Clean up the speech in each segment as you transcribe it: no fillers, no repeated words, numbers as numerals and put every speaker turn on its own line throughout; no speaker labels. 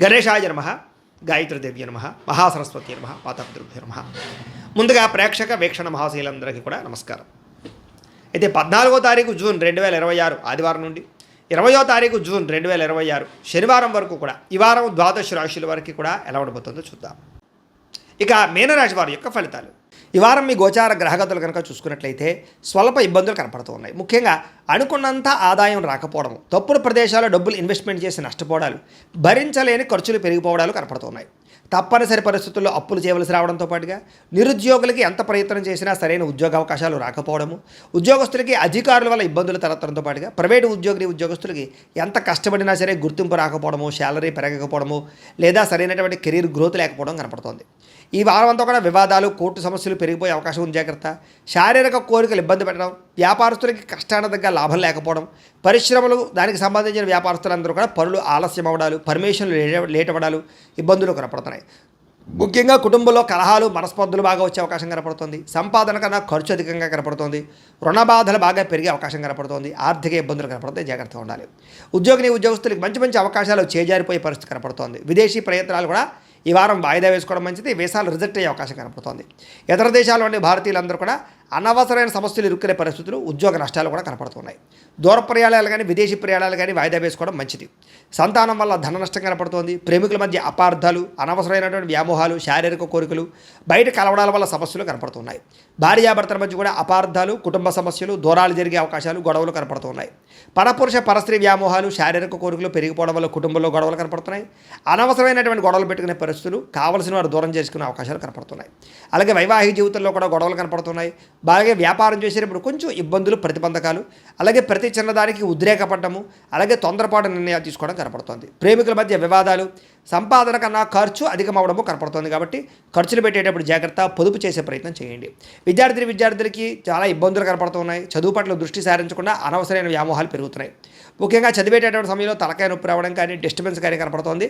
గణేశాయ నమః, గాయత్రీదేవ్య నమః, మహాసరస్వతి నమః, మాతాపితృభ్యో నమః. ముందుగా ప్రేక్షక వీక్షణ మహాశీలందరికీ కూడా నమస్కారం. అయితే 14వ తారీఖు జూన్ 2026 ఆదివారం నుండి 20వ తారీఖు జూన్ 2026 శనివారం వరకు కూడా ఈ వారం ద్వాదశ రాశుల వరకు కూడా ఎలా ఉండబోతుందో చూద్దాం. ఇక మీనరాశి వారి యొక్క ఫలితాలు. ఈ వారం మీ గోచార గ్రహగతులు కనుక చూసుకున్నట్లయితే స్వల్ప ఇబ్బందులు కనపడుతూ ఉన్నాయి. ముఖ్యంగా అనుకున్నంత ఆదాయం రాకపోవడం, తప్పుడు ప్రదేశాల్లో డబ్బులు ఇన్వెస్ట్మెంట్ చేసి నష్టపోవడాలు, భరించలేని ఖర్చులు పెరిగిపోవడాలు కనపడుతున్నాయి. తప్పనిసరి పరిస్థితుల్లో అప్పులు చేయవలసి రావడంతో పాటుగా నిరుద్యోగులకి ఎంత ప్రయత్నం చేసినా సరైన ఉద్యోగ అవకాశాలు రాకపోవడము, ఉద్యోగస్తులకి అధికారుల వల్ల ఇబ్బందులు తలెత్తడంతో పాటుగా ప్రైవేటు ఉద్యోగస్తులకి ఎంత కష్టపడినా సరే గుర్తింపు రాకపోవడము, శాలరీ పెరగకపోవడము, లేదా సరైనటువంటి కెరీర్ గ్రోత్ లేకపోవడం కనపడుతోంది. ఈ వారం అంతా కూడా వివాదాలు, కోర్టు సమస్యలు పెరిగిపోయే అవకాశం ఉంది. జాగ్రత్త. శారీరక కోరికలు ఇబ్బంది పెట్టడం, వ్యాపారస్తులకి కష్టాన దగ్గర లాభం లేకపోవడం, పరిశ్రమలు దానికి సంబంధించిన వ్యాపారస్తులందరూ కూడా పనులు ఆలస్యం అవ్వడాలు, పర్మిషన్లు లేట్ అవ్వడాలు, ఇబ్బందులు కనపడుతున్నాయి. ముఖ్యంగా కుటుంబంలో కలహాలు, మనస్పర్ధలు బాగా వచ్చే అవకాశం కనపడుతుంది. సంపాదన కన్నా ఖర్చు అధికంగా కనపడుతుంది. రుణ బాధలు బాగా పెరిగే అవకాశం కనపడుతుంది. ఆర్థిక ఇబ్బందులు కనపడుతాయి. జాగ్రత్తగా ఉండాలి. ఉద్యోగులకు మంచి మంచి అవకాశాలు చేజారిపోయే పరిస్థితి కనపడుతోంది. విదేశీ ప్రయత్నాలు కూడా ఈ వారం వాయిదా వేసుకోవడం మంచిది. వీసాలు రిజెక్ట్ అయ్యే అవకాశం కనపడుతోంది. ఇతర దేశాల్లోని భారతీయులందరూ కూడా అనవసరమైన సమస్యలు ఇరుక్కునే పరిస్థితులు, ఉద్యోగ నష్టాలు కూడా కనపడుతున్నాయి. దూర ప్రయాణాలు కానీ విదేశీ ప్రయాణాలు కానీ వాయిదా వేసుకోవడం మంచిది. సంతానం వల్ల ధన నష్టం కనపడుతోంది. ప్రేమికుల మధ్య అపార్థాలు, అనవసరమైనటువంటి వ్యామోహాలు, శారీరక కోరికలు, బయట కలవడాల వల్ల సమస్యలు కనపడుతున్నాయి. భార్యాభర్తల మధ్య కూడా అపార్థాలు, కుటుంబ సమస్యలు, దూరాలు జరిగే అవకాశాలు, గొడవలు కనపడుతున్నాయి. పరపురుష పరస్త్రీ వ్యామోహాలు, శారీరక కోరికలు పెరిగిపోవడం వల్ల కుటుంబంలో గొడవలు కనపడుతున్నాయి. అనవసరమైనటువంటి గొడవలు పెట్టుకునే పరిస్థితులు, కావలసిన వారు దూరం చేసుకునే అవకాశాలు కనపడుతున్నాయి. అలాగే వైవాహిక జీవితంలో కూడా గొడవలు కనపడుతున్నాయి. అలాగే వ్యాపారం చేసేటప్పుడు కొంచెం ఇబ్బందులు, ప్రతిబంధకాలు, అలాగే ప్రతి చిన్నదానికి ఉద్రేకపడ్డము, అలాగే తొందరపాటు నిర్ణయాలు తీసుకోవడం కనపడుతుంది. ప్రేమికుల మధ్య వివాదాలు, సంపాదన కన్నా ఖర్చు అధికమవడము కనపడుతుంది. కాబట్టి ఖర్చులు పెట్టేటప్పుడు జాగ్రత్త, పొదుపు చేసే ప్రయత్నం చేయండి. విద్యార్థులకి చాలా ఇబ్బందులు కనపడుతున్నాయి. చదువు పట్ల దృష్టి సారించకుండా అనవసరమైన వ్యామోహాలు పెరుగుతున్నాయి. ముఖ్యంగా చదివేటటువంటి సమయంలో తలకాయ నొప్పి రావడం కానీ, డిస్టర్బెన్స్ కానీ కనపడుతోంది.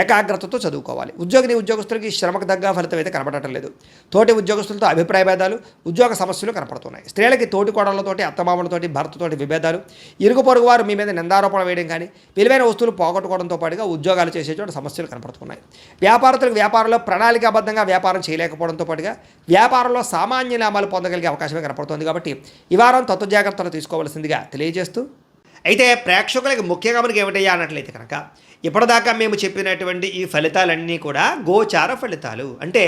ఏకాగ్రతతో చదువుకోవాలి. ఉద్యోగులకి శ్రమకు తగ్గ ఫలితం అయితే కనపడటం లేదు. తోటి ఉద్యోగస్తులతో అభిప్రాయ భేదాలు, ఉద్యోగ సమస్యలు కనపడుతున్నాయి. స్త్రీలకి తోటి కోడళ్లతోటి, అత్తమామలతోటి, భర్తతోటి విభేదాలు, ఇరుగు పొరుగు వారు మీ మీద నిందారోపణ వేయడం కానీ, విలువైన వస్తువులు పోగొట్టుకోవడంతో పాటుగా ఉద్యోగాలు చేసేటువంటి సమస్యలు కనపడుతున్నాయి. వ్యాపారంలో ప్రణాళికాబద్ధంగా వ్యాపారం చేయలేకపోవడంతో పాటుగా వ్యాపారంలో సామాన్య లాభాలు పొందగలిగే అవకాశమే కనపడుతుంది. కాబట్టి ఈ వారం తత్వ జాగ్రత్తలు తీసుకోవాల్సిందిగా తెలియజేస్తూ, అయితే ప్రేక్షకులకి ముఖ్యంగా మనకి ఏమిటయ్యా అన్నట్లయితే కనుక, ఇప్పటిదాకా మేము చెప్పినటువంటి ఈ ఫలితాలన్నీ కూడా గోచార ఫలితాలు. అంటే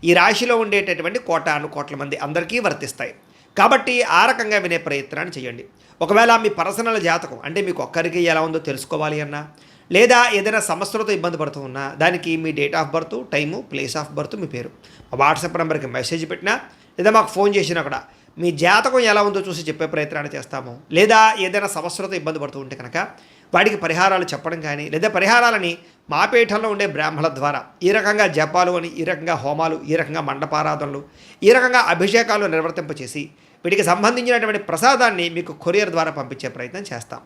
ఈ రాశిలో ఉండేటటువంటి కోట్ల మంది అందరికీ వర్తిస్తాయి. కాబట్టి ఆ రకంగా వినే ప్రయత్నాన్ని చేయండి. ఒకవేళ మీ పర్సనల్ జాతకం అంటే మీకు ఒక్కరికి ఎలా ఉందో తెలుసుకోవాలి అన్నా, లేదా ఏదైనా సమస్యలతో ఇబ్బంది పడుతూ ఉన్నా, దానికి మీ date of birth, time, place of birth, మీ పేరు మా వాట్సాప్ నెంబర్కి మెసేజ్ పెట్టినా, లేదా మాకు ఫోన్ చేసినా కూడా మీ జాతకం ఎలా ఉందో చూసి చెప్పే ప్రయత్నాన్ని చేస్తాము. లేదా ఏదైనా సమస్యలతో ఇబ్బంది పడుతూ ఉంటే కనుక వాటికి పరిహారాలు చెప్పడం కానీ, లేదా పరిహారాలని మా పీఠంలో ఉండే బ్రాహ్మణుల ద్వారా ఈ రకంగా జపాలు అని, ఈ రకంగా హోమాలు, ఈ రకంగా మండపారాధనలు, ఈ రకంగా అభిషేకాలు నిర్వర్తింపచేసి వీటికి సంబంధించినటువంటి ప్రసాదాన్ని మీకు కొరియర్ ద్వారా పంపించే ప్రయత్నం చేస్తాం.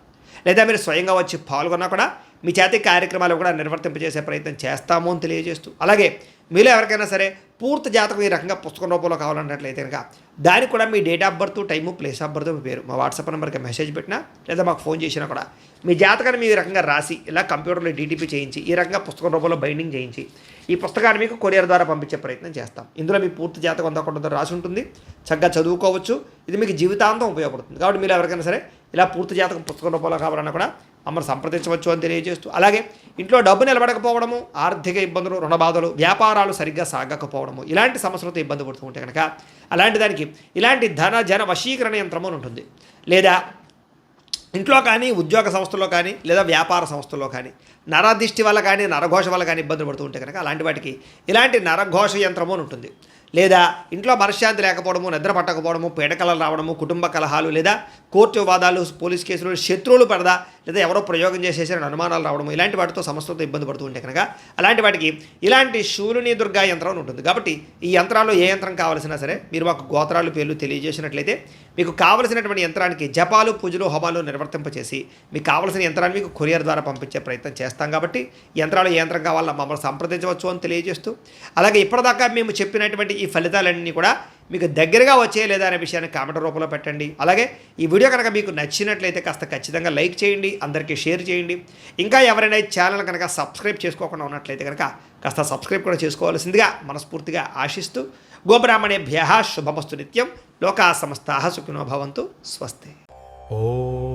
లేదా మీరు స్వయంగా వచ్చి పాల్గొన్నా కూడా మీ చేతి కార్యక్రమాలు కూడా నిర్వర్తింపజేసే ప్రయత్నం చేస్తాము అని తెలియజేస్తూ, అలాగే మీలో ఎవరికైనా సరే పూర్తి జాతకం ఈ రకంగా పుస్తకం రూపంలో కావాలన్నట్లయితే కనుక దానికి కూడా మీ date of birth, time, place of birth, మీ పేరు మా వాట్సాప్ నెంబర్కి మెసేజ్ పెట్టినా, లేదా మాకు ఫోన్ చేసినా కూడా మీ జాతకాన్ని మీ రకంగా రాసి ఇలా కంప్యూటర్లో డీటీపీ చేయించి ఈ రకంగా పుస్తకం రూపంలో బైండింగ్ చేయించి ఈ పుస్తకాన్ని మీకు కొరియర్ ద్వారా పంపించే ప్రయత్నం చేస్తాం. ఇందులో మీ పూర్తి జాతకం అంతా రాసి ఉంటుంది. చక్కగా చదువుకోవచ్చు. ఇది మీకు జీవితాంతం ఉపయోగపడుతుంది. కాబట్టి మీరు ఎవరికైనా సరే ఇలా పూర్తి జాతకం పుస్తకం రూపంలో కావాలన్నా కూడా మమ్మల్ని సంప్రదించవచ్చు అని తెలియజేస్తూ, అలాగే ఇంట్లో డబ్బు నిలబడకపోవడము, ఆర్థిక ఇబ్బందులు, రుణ బాధలు, వ్యాపారాలు సరిగ్గా సాగకపోవడము, ఇలాంటి సమస్యలతో ఇబ్బంది పడుతూ ఉంటే కనుక అలాంటి దానికి ఇలాంటి జన వశీకరణ యంత్రము అని ఉంటుంది. లేదా ఇంట్లో కానీ, ఉద్యోగ సంస్థల్లో కానీ, లేదా వ్యాపార సంస్థల్లో కానీ నరదిష్టి వల్ల కానీ, నరఘోష వల్ల కానీ ఇబ్బందులు పడుతూ ఉంటే కనుక అలాంటి వాటికి ఇలాంటి నరఘోష యంత్రము అని ఉంటుంది. లేదా ఇంట్లో మనశ్శాంతి లేకపోవడము, నిద్ర పట్టకపోవడము, పీడకలలు రావడము, కుటుంబ కలహాలు, లేదా కోర్టు వివాదాలు, పోలీస్ కేసులు, శత్రువులు పడదా, లేదా ఎవరో ప్రయోగం చేసేసారని అనుమానాలు రావడము, ఇలాంటి వాటితో సమస్యలతో ఇబ్బంది పడుతూ ఉంటే కనుక అలాంటి వాటికి ఇలాంటి శూలిని దుర్గా యంత్రం ఉంటుంది. కాబట్టి ఈ యంత్రాల్లో ఏ యంత్రం కావాల్సినా సరే మీరు మాకు గోత్రాలు, పేర్లు తెలియజేసినట్లయితే మీకు కావలసినటువంటి యంత్రానికి జపాలు, పూజలు, హోమాలు నిర్వర్తింపచేసి మీకు కావలసిన యంత్రాన్ని మీకు కొరియర్ ద్వారా పంపించే ప్రయత్నం చేస్తాం. కాబట్టి యంత్రాలు ఏ యంత్రం కావాలో మమ్మల్ని సంప్రదించవచ్చు అని తెలియజేస్తూ, అలాగే ఇప్పటిదాకా మేము చెప్పినటువంటి ఈ ఫలితాలన్నీ కూడా మీకు దగ్గరగా వచ్చే లేదా అనే విషయాన్ని కామెంట్ రూపంలో పెట్టండి. అలాగే ఈ వీడియో కనుక మీకు నచ్చినట్లయితే కాస్త ఖచ్చితంగా లైక్ చేయండి, అందరికీ షేర్ చేయండి. ఇంకా ఎవరైనా ఈ ఛానల్ కనుక సబ్స్క్రైబ్ చేసుకోకుండా ఉన్నట్లయితే కనుక కాస్త సబ్స్క్రైబ్ కూడా చేసుకోవాల్సిందిగా మనస్ఫూర్తిగా ఆశిస్తూ గోబ్రాహ్మణేభ్యః శుభమస్తు నిత్యం. లోకా సమస్తాః సుఖినో భవంతు. స్వస్తి.
ఓం